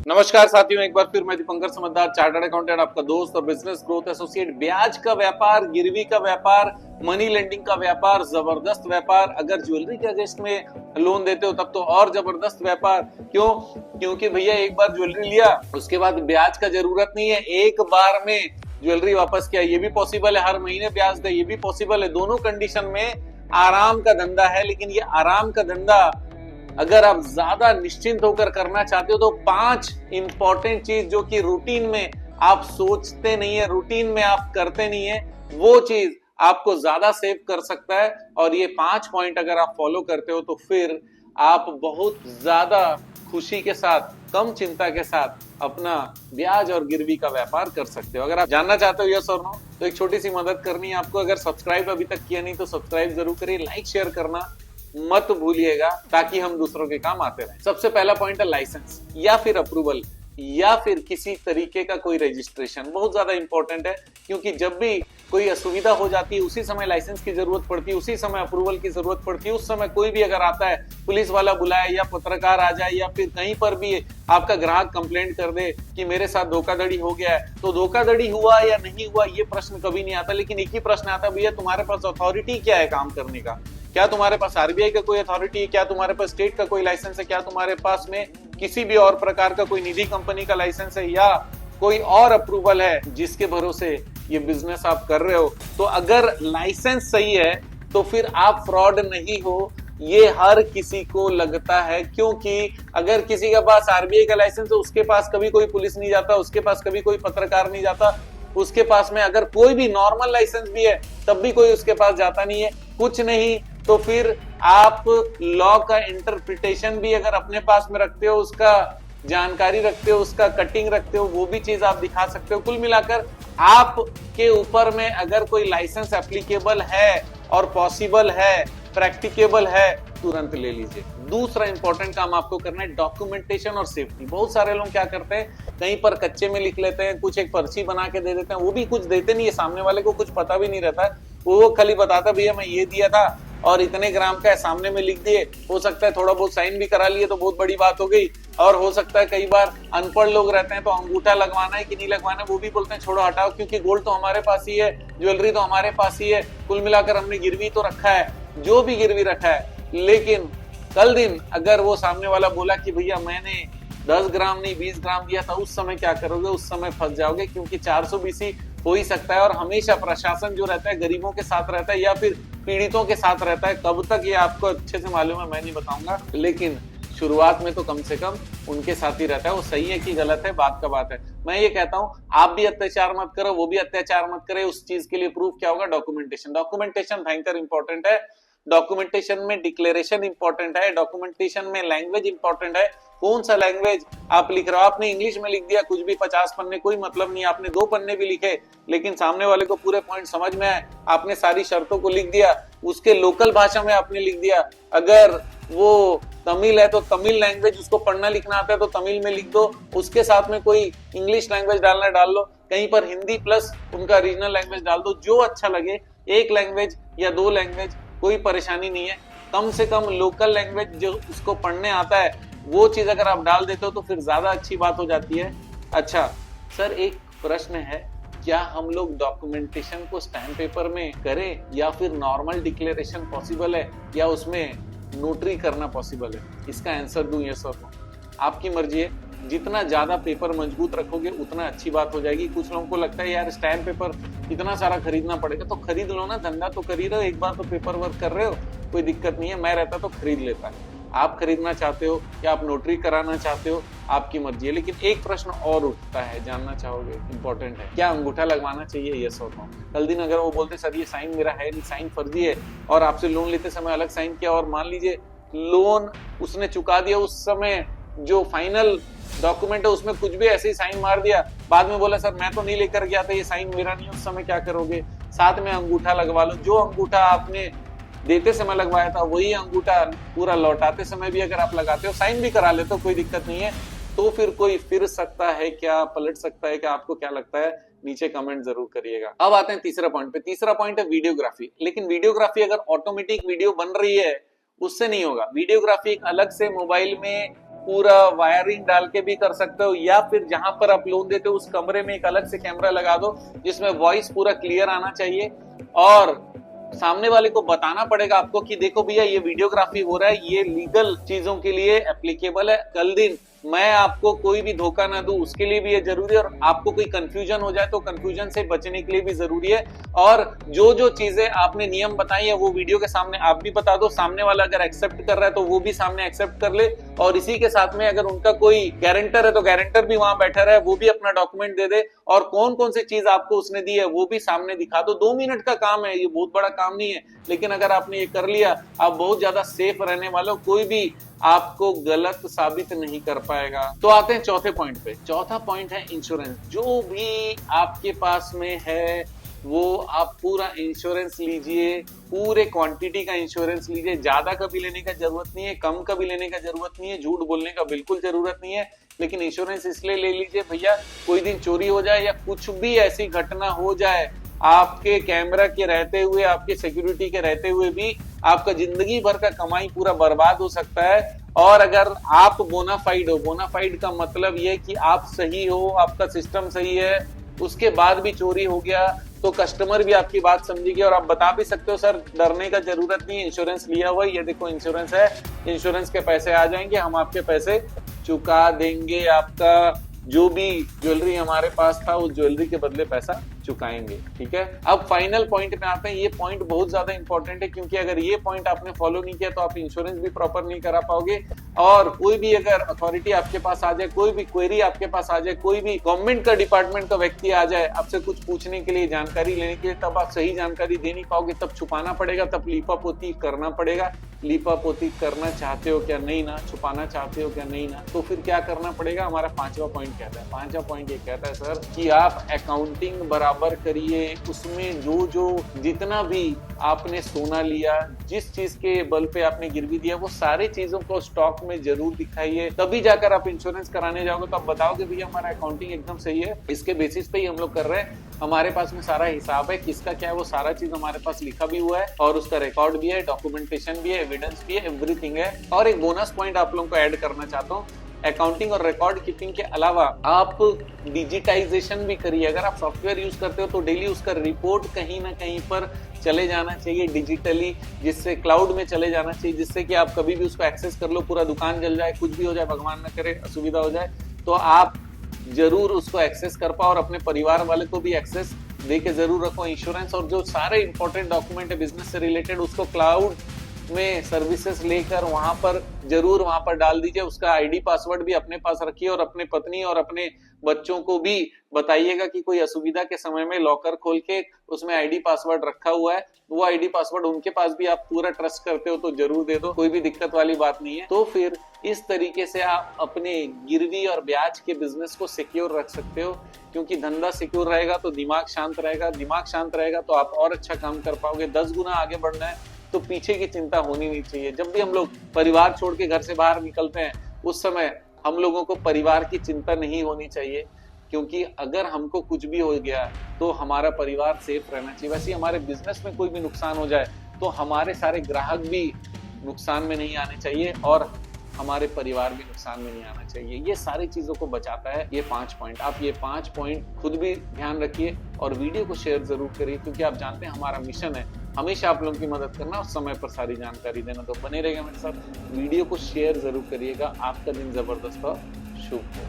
नमस्कार साथियों, एक बार फिर मैं दीपंकर समझदार, चार्टर्ड अकाउंटेंट, आपका दोस्त और बिजनेस ग्रोथ एसोसिएट। ब्याज का व्यापार, गिरवी का व्यापार, मनी लेंडिंग का व्यापार, जबरदस्त व्यापार। अगर ज्वेलरी के अगेंस्ट में लोन देते हो तब तो और जबरदस्त व्यापार। क्यों? क्योंकि भैया एक बार ज्वेलरी लिया, उसके बाद ब्याज का जरूरत नहीं है। एक बार में ज्वेलरी वापस किया, ये भी पॉसिबल है। हर महीने ब्याज दे, ये भी पॉसिबल है। दोनों कंडीशन में आराम का धंधा है। लेकिन ये आराम का धंधा अगर आप ज्यादा निश्चिंत होकर करना चाहते हो तो 5 इंपॉर्टेंट चीज जो कि रूटीन में आप सोचते नहीं है, रूटीन में आप करते नहीं है, वो चीज आपको ज्यादा सेव कर सकता है। और ये 5 पॉइंट अगर आप फॉलो करते हो तो फिर आप बहुत ज्यादा खुशी के साथ, कम चिंता के साथ अपना ब्याज और गिरवी का व्यापार कर सकते हो। अगर आप जानना चाहते हो यस और नो, तो एक छोटी सी मदद करनी है आपको। अगर सब्सक्राइब अभी तक किया नहीं तो सब्सक्राइब जरूर करिए, लाइक शेयर करना मत भूलिएगा, ताकि हम दूसरों के काम आते रहें। सबसे पहला पॉइंट है लाइसेंस या फिर अप्रूवल या फिर किसी तरीके का कोई रजिस्ट्रेशन। बहुत ज्यादा इंपॉर्टेंट है, क्योंकि जब भी कोई असुविधा हो जाती है उसी समय लाइसेंस की जरूरत पड़ती है, उसी समय अप्रूवल की जरूरत पड़ती है। उस समय कोई भी अगर आता है, पुलिस वाला बुलाए या पत्रकार आ जाए या फिर कहीं पर भी आपका ग्राहक कंप्लेंट कर दे कि मेरे साथ धोखाधड़ी हो गया है, तो धोखाधड़ी हुआ या नहीं हुआ ये प्रश्न कभी नहीं आता। लेकिन एक ही प्रश्न आता है, भैया तुम्हारे पास अथॉरिटी क्या है काम करने का? क्या तुम्हारे पास आरबीआई का कोई अथॉरिटी है? क्या तुम्हारे पास स्टेट का कोई लाइसेंस है? क्या तुम्हारे पास में किसी भी और प्रकार का कोई निजी कंपनी का लाइसेंस है या कोई और अप्रूवल है जिसके भरोसे ये बिजनेस आप कर रहे हो? तो अगर लाइसेंस सही है तो फिर आप फ्रॉड नहीं हो, ये हर किसी को लगता है। क्योंकि अगर किसी के पास आरबीआई का लाइसेंस है, उसके पास कभी कोई पुलिस नहीं जाता, उसके पास कभी कोई पत्रकार नहीं जाता, उसके पास में अगर कोई भी नॉर्मल लाइसेंस भी है तब भी कोई उसके पास जाता नहीं है। कुछ नहीं तो फिर आप लॉ का इंटरप्रिटेशन भी अगर अपने पास में रखते हो, उसका जानकारी रखते हो, उसका कटिंग रखते हो, वो भी चीज आप दिखा सकते हो। कुल मिलाकर आपके ऊपर में अगर कोई लाइसेंस एप्लीकेबल है और पॉसिबल है, प्रैक्टिकेबल है, तुरंत ले लीजिए। दूसरा इंपॉर्टेंट काम आपको करना है डॉक्यूमेंटेशन और सेफ्टी। बहुत सारे लोग क्या करते हैं, कहीं पर कच्चे में लिख लेते हैं, कुछ एक पर्ची बना के दे देते हैं, वो भी कुछ देते नहीं है, सामने वाले को कुछ पता भी नहीं रहता है। वो खाली बताता भैया मैं ये दिया था और इतने ग्राम का है, सामने में लिख दिए। हो सकता है थोड़ा बहुत साइन भी करा लिए तो बहुत बड़ी बात हो गई। और हो सकता है कई बार अनपढ़ लोग रहते हैं तो अंगूठा लगवाना है कि नहीं लगवाना है वो भी बोलते हैं छोड़ो हटाओ, क्योंकि गोल्ड तो हमारे पास ही है, ज्वेलरी तो हमारे पास ही है, कुल मिलाकर हमने गिरवी तो रखा है, जो भी गिरवी रखा है। लेकिन कल दिन अगर वो सामने वाला बोला कि भैया मैंने 10 ग्राम नहीं 20 ग्राम दिया था, उस समय क्या करोगे? उस समय फंस जाओगे, क्योंकि 420 हो ही सकता है। और हमेशा प्रशासन जो रहता है गरीबों के साथ रहता है या फिर पीड़ितों के साथ रहता है। कब तक ये आपको अच्छे से मालूम है मैं नहीं बताऊंगा, लेकिन शुरुआत में तो कम से कम उनके साथ ही रहता है। वो सही है कि गलत है, बात का बात है। मैं ये कहता हूं आप भी अत्याचार मत करो, वो भी अत्याचार मत करे। उस चीज के लिए प्रूफ क्या होगा? डॉक्यूमेंटेशन। डॉक्यूमेंटेशन भयंकर इंपॉर्टेंट है। डॉक्यूमेंटेशन में डिक्लेरेशन इंपॉर्टेंट है, डॉक्यूमेंटेशन में लैंग्वेज इंपॉर्टेंट है। कौन सा लैंग्वेज आप लिख रहे हो? आपने इंग्लिश में लिख दिया कुछ भी, 50 पन्ने, कोई मतलब नहीं। आपने 2 पन्ने भी लिखे लेकिन सामने वाले को पूरे पॉइंट समझ में आए, आपने सारी शर्तों को लिख दिया, उसके लोकल भाषा में आपने लिख दिया। अगर वो तमिल है तो तमिल लैंग्वेज उसको पढ़ना लिखना आता है तो तमिल में लिख दो, उसके साथ में कोई इंग्लिश लैंग्वेज डालना डाल लो, कहीं पर हिंदी प्लस उनका रीजनल लैंग्वेज डाल दो, जो अच्छा लगे। 1 लैंग्वेज या 2 लैंग्वेज कोई परेशानी नहीं है। कम से कम लोकल लैंग्वेज जो उसको पढ़ने आता है वो चीज अगर आप डाल देते हो तो फिर ज्यादा अच्छी बात हो जाती है। अच्छा सर, एक प्रश्न है, क्या हम लोग डॉक्यूमेंटेशन को स्टैम्प पेपर में करें या फिर नॉर्मल डिक्लेरेशन पॉसिबल है या उसमें नोटरी करना पॉसिबल है? इसका आंसर दूं यस और नो? आपकी मर्जी है। जितना ज्यादा पेपर मजबूत रखोगे उतना अच्छी बात हो जाएगी। कुछ लोगों को लगता है यार स्टैम्प पेपर इतना सारा खरीदना पड़ेगा, तो खरीद लो ना, धंधा तो कर ही रहे हो, एक बार तो पेपर वर्क कर रहे हो, कोई दिक्कत नहीं है। मैं रहता तो खरीद लेता। आप खरीदना चाहते हो या आप नोटरी कराना चाहते हो, आपकी मर्जी है। लेकिन एक प्रश्न और उठता है, जानना चाहोगे, इंपॉर्टेंट है, क्या अंगूठा लगवाना चाहिए यस और नो? कल दिन अगर वो बोलते सर ये साइन मेरा है नहीं, साइन फर्जी है, और आपसे लोन लेते समय अलग साइन किया और मान लीजिए लोन उसने चुका दिया, उस समय जो फाइनल डॉक्यूमेंट है उसमें कुछ भी ऐसे ही साइन मार दिया, बाद में बोला सर मैं तो नहीं लेकर गया था, ये साइन मेरा नहीं, उस समय क्या करोगे? साथ में अंगूठा लगवा लो। जो अंगूठा आपने देते समय लगवाया था वही अंगूठा पूरा लौटाते समय भी अगर आप लगाते हो, साइन भी करा लेते हो, कोई दिक्कत नहीं है। तो फिर कोई फिर सकता है क्या, पलट सकता है क्या? आपको क्या लगता है? नीचे कमेंट जरूर करिएगा। अब आते हैं तीसरा पॉइंट पे। तीसरा पॉइंट है वीडियोग्राफी। लेकिन वीडियोग्राफी अगर ऑटोमेटिक वीडियो बन रही है उससे नहीं होगा। वीडियोग्राफी एक अलग से मोबाइल में पूरा वायरिंग डाल के भी कर सकते हो, या फिर जहां पर आप लोन देते हो उस कमरे में एक अलग से कैमरा लगा दो जिसमें वॉइस पूरा क्लियर आना चाहिए, और सामने वाले को बताना पड़ेगा आपको कि देखो भैया ये वीडियोग्राफी हो रहा है, ये लीगल चीजों के लिए एप्लीकेबल है, कल दिन मैं आपको कोई भी धोखा ना दूं उसके लिए भी ये जरूरी है, और आपको कोई कंफ्यूजन हो जाए तो कंफ्यूजन से बचने के लिए भी जरूरी है। और जो जो चीजें आपने नियम बताई है वो वीडियो के सामने आप भी बता दो, सामने वाला अगर एक्सेप्ट कर रहा है तो वो भी सामने एक्सेप्ट कर ले, और इसी के साथ में अगर उनका कोई गारंटर है तो गारंटर भी वहां बैठा रहे, वो भी अपना डॉक्यूमेंट दे दे, और कौन कौन सी चीज आपको उसने दी है वो भी सामने दिखा दो। 2 मिनट का काम है, ये बहुत बड़ा काम नहीं है, लेकिन अगर आपने ये कर लिया आप बहुत ज्यादा सेफ रहने वाले हो, कोई भी आपको गलत साबित नहीं कर पाएगा। तो आते हैं चौथे पॉइंट पे। चौथा पॉइंट है इंश्योरेंस। जो भी आपके पास में है वो आप पूरा इंश्योरेंस लीजिए, पूरे क्वांटिटी का इंश्योरेंस लीजिए, ज्यादा का भी लेने का जरूरत नहीं है, कम का भी लेने का जरूरत नहीं है, झूठ बोलने का बिल्कुल जरूरत नहीं है, लेकिन इंश्योरेंस इसलिए ले लीजिए भैया कोई दिन चोरी हो जाए या कुछ भी ऐसी घटना हो जाए, आपके कैमरा के रहते हुए, आपके सिक्योरिटी के रहते हुए भी आपका जिंदगी भर का कमाई पूरा बर्बाद हो सकता है। और अगर आप बोनाफाइड हो, बोनाफाइड का मतलब ये कि आप सही हो, आपका सिस्टम सही है, उसके बाद भी चोरी हो गया तो कस्टमर भी आपकी बात समझेगी और आप बता भी सकते हो सर डरने का जरूरत नहीं है, इंश्योरेंस लिया हुआ है, ये देखो इंश्योरेंस है, इंश्योरेंस के पैसे आ जाएंगे, हम आपके पैसे चुका देंगे, आपका जो भी ज्वेलरी हमारे पास था उस ज्वेलरी के बदले पैसा चुकाएंगे। ठीक है, अब फाइनल पॉइंट में आते हैं। ये पॉइंट बहुत ज्यादा इंपॉर्टेंट है, क्योंकि अगर ये पॉइंट आपने फॉलो नहीं किया तो आप इंश्योरेंस भी प्रॉपर नहीं करा पाओगे, और कोई भी अगर अथॉरिटी आपके पास आ जाए, कोई भी क्वेरी आपके पास आ जाए, कोई भी गवर्नमेंट का डिपार्टमेंट का व्यक्ति आ जाए आपसे कुछ पूछने के लिए, जानकारी लेने के लिए, तब आप सही जानकारी दे नहीं पाओगे, तब छुपाना पड़ेगा, तब लीपा पोती करना पड़ेगा। लीपा पोती करना चाहते हो क्या? नहीं ना। छुपाना चाहते हो क्या? नहीं ना। तो फिर क्या करना पड़ेगा? हमारा 5वां पॉइंट कहता है, 5वां पॉइंट ये कहता है सर कि आप अकाउंटिंग बराबर करिए, उसमें जो जो जितना भी आपने सोना लिया, जिस चीज के बल पे आपने गिरवी दिया, वो सारी चीजों को स्टॉक में जरूर दिखाइए, तभी जाकर आप इंश्योरेंस कराने जाओगे तो आप बताओगे भैया हमारा अकाउंटिंग एकदम सही है, इसके बेसिस पे ही हम लोग कर रहे हैं, हमारे पास में सारा हिसाब है, किसका क्या है वो सारा चीज हमारे पास लिखा भी हुआ है, और उसका रिकॉर्ड भी है, डॉक्यूमेंटेशन भी है, एविडेंस भी है, एवरीथिंग है। और एक बोनस पॉइंट आप लोगों को ऐड करना चाहता हूँ, अकाउंटिंग और रिकॉर्ड कीपिंग के अलावा आप डिजिटाइजेशन भी करिए। अगर आप सॉफ्टवेयर यूज करते हो तो डेली उसका रिपोर्ट कहीं ना कहीं पर चले जाना चाहिए डिजिटली, जिससे क्लाउड में चले जाना चाहिए, जिससे कि आप कभी भी उसको एक्सेस कर लो, पूरा दुकान जल जाए, कुछ भी हो जाए, भगवान न करे असुविधा हो जाए, तो आप जरूर उसको एक्सेस कर पाओ और अपने परिवार वाले को भी एक्सेस दे के जरूर रखो। इंश्योरेंस और जो सारे इंपॉर्टेंट डॉक्यूमेंट है बिजनेस से रिलेटेड, उसको क्लाउड में सर्विसेज लेकर वहां पर जरूर वहां पर डाल दीजिए, उसका आईडी पासवर्ड भी अपने पास रखिए, और अपने पत्नी और अपने बच्चों को भी बताइएगा कि कोई असुविधा के समय में लॉकर खोल के उसमें आईडी पासवर्ड रखा हुआ है, वो आईडी पासवर्ड उनके पास भी आप पूरा ट्रस्ट करते हो तो जरूर दे दो, कोई भी दिक्कत वाली बात नहीं है। तो फिर इस तरीके से आप अपने गिरवी और ब्याज के बिजनेस को सिक्योर रख सकते हो, क्योंकि धंधा सिक्योर रहेगा तो दिमाग शांत रहेगा, दिमाग शांत रहेगा तो आप और अच्छा काम कर पाओगे। 10 गुना आगे बढ़ना है तो पीछे की चिंता होनी नहीं चाहिए। जब भी हम लोग परिवार छोड़ के घर से बाहर निकलते हैं उस समय हम लोगों को परिवार की चिंता नहीं होनी चाहिए, क्योंकि अगर हमको कुछ भी हो गया तो हमारा परिवार सेफ रहना चाहिए। वैसे हमारे बिजनेस में कोई भी नुकसान हो जाए तो हमारे सारे ग्राहक भी नुकसान में नहीं आने चाहिए और हमारे परिवार भी नुकसान में नहीं आना चाहिए। ये सारी चीजों को बचाता है ये 5 पॉइंट। आप ये 5 पॉइंट खुद भी ध्यान रखिए और वीडियो को शेयर जरूर करिए, क्योंकि आप जानते हैं हमारा मिशन है हमेशा आप लोगों की मदद करना और समय पर सारी जानकारी देना। तो बने रहेगा मेरे साथ, वीडियो को शेयर जरूर करिएगा। आपका दिन जबरदस्त हो, शुभ हो।